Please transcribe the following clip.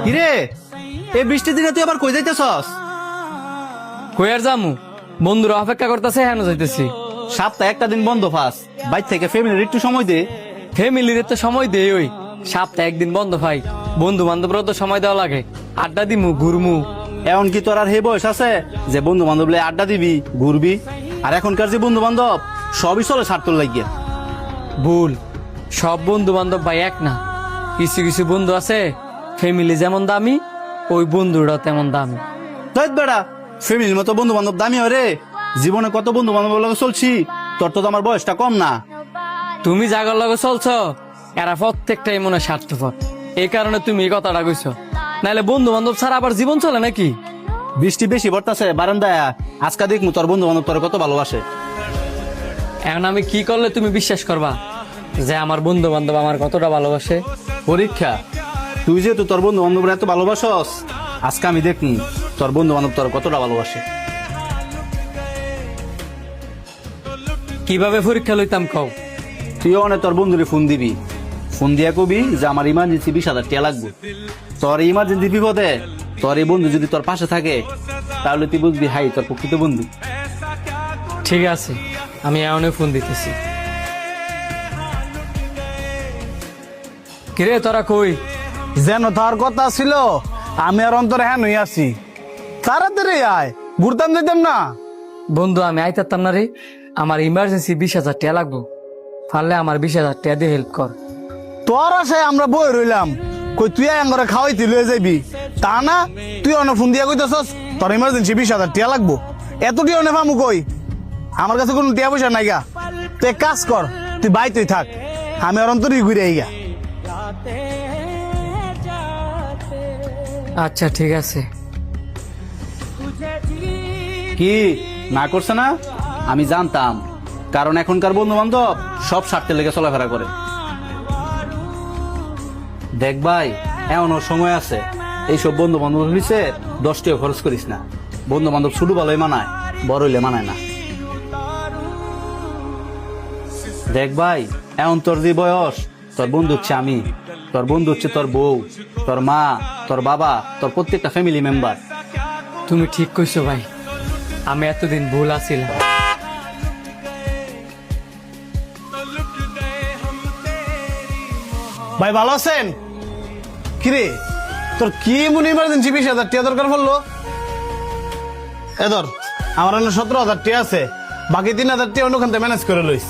কিরে এই বৃষ্টির দিনে তুই আবার কই যাইতেছস? কই আর যামু, বন্ধুরা অপেক্ষা করতেছে, হেন যাইতেছি। সপ্তাহে একটা দিন বন্ধ পাস, বাইর থেকে ফ্যামিলির একটু সময় দে। ফ্যামিলির তো সময় দেই, ওই সপ্তাহে একদিন বন্ধ পাই, বন্ধু বান্ধবরাও তো সময় দেওয়া লাগে, আড্ডা দিমু ঘুরমু। এমন কি তোর আর হে বয়স আছে যে বন্ধু বান্ধব আড্ডা দিবি ঘুরবি? আর এখনকার যে বন্ধু বান্ধব সবই চলে স্বার্থর লাগিয়ে। ভুল, সব বন্ধু বান্ধব ভাই এক না। কিছু কিছু বন্ধু আছে ফ্যামিলি যেমন দামি, ওই বন্ধুরা তেমন দামি। তাই বেড়া, ফ্যামিলির মতো বন্ধু বান্ধব দামি হয় রে। জীবনে কত বন্ধু বান্ধব লগে চলছি, তোর তো আমার বয়সটা কম না। তুমি জাগার লগে চলছ, এরা প্রত্যেকটাই মনে হয় স্বার্থপর, এই কারণে তুমি এই কথাটা কইছ। নাহলে বন্ধু বান্ধব ছাড়া আবার জীবন চলে নাকি? বৃষ্টি বেশি পড়তাছে বারান্দায়, আজকে দেখমু তোর বন্ধু বান্ধব তোর কত ভালোবাসে। এখন আমি কি করলে তুমি বিশ্বাস করবা যে আমার বন্ধু বান্ধব আমার কতটা ভালোবাসে? পরীক্ষা, তুই যেহেতু তোর বন্ধু বান্ধব এত ভালোবাসস, আজকে আমি দেখি তোর বন্ধু বান্ধব তোর কতটা ভালোবাসে। কিভাবে পরীক্ষা লইতাম কও? তুইও অনেক তোর বন্ধুরে ফোন দিবি, ফোন দিয়া কবি যে আমার ইমার্জেন্সি 20,000 টাকা লাগবে। তোর ইমার্জেন্সি বিপদে তোর এই বন্ধু যদি তোর পাশে থাকে, তাহলে তুই বুঝবি হাই তোর প্রকৃত বন্ধু। ঠিক আছে, আমি এমন ফোন দিতেছি। কিরে তোরা কই? যেন তার কথা ছিল, আমি আর অন্তরে হ্যাঁ নই আছি। তাড়াতাড়ি আয়, ঘুরতাম যেতাম না। বন্ধু আমি আইতাম না রে, আমার ইমার্জেন্সি 20,000 টাকা লাগবো, পারলে আমার 20,000 টাকা দিয়ে হেল্প কর। তোর আশায় আমরা বই রইলাম, কই তুই আঙ্গরে খাওয়াইতে লয়ে যাবি তা না? তুই অনে ফোন দিয়া কইতেছস তোর ইমার্জেন্সি 20,000 টাকা লাগবো। এত টিয়া অনে পামু কই? আমার কাছে কোনো টিয়া পয়সা নাই গা। তুই এক কাজ কর, তুই বাইতেই থাক, আমি আর অন্তরই ঘুরে আই গা। আচ্ছা ঠিক আছে। কি না করছে না? আমি জানতাম, কারণ এখনকার বন্ধু বান্ধব সব স্বার্থের লেগে চলাফেরা করে। দেখ ভাই, এমনও সময় আছে, এইসব বন্ধু বান্ধব হইছে 10 টাকা খরচ করিস না। বন্ধু বান্ধব ছোট ভালোই মানায়, বড় হইলে মানায় না। দেখ ভাই, এমন তোর যে বয়স, তোর বন্ধু হচ্ছে আমি, তোর বন্ধু হচ্ছে তোর বউ, তোর মা, তোর বাবা, তোর প্রত্যেকটা ফ্যামিলি মেম্বার। তুমি ঠিক কইছো ভাই, আমি এতদিন ভুল আছিলাম। ভাই ভালো আছেন? কিরে তোর কি এমন ইমার্জেন্সি 20,000 টাকা দরকার পড়লো? এ ধর, আমার 17,000 টাকা আছে, বাকি 3,000 টাকা অন্যখান থেকে ম্যানেজ করে লইস।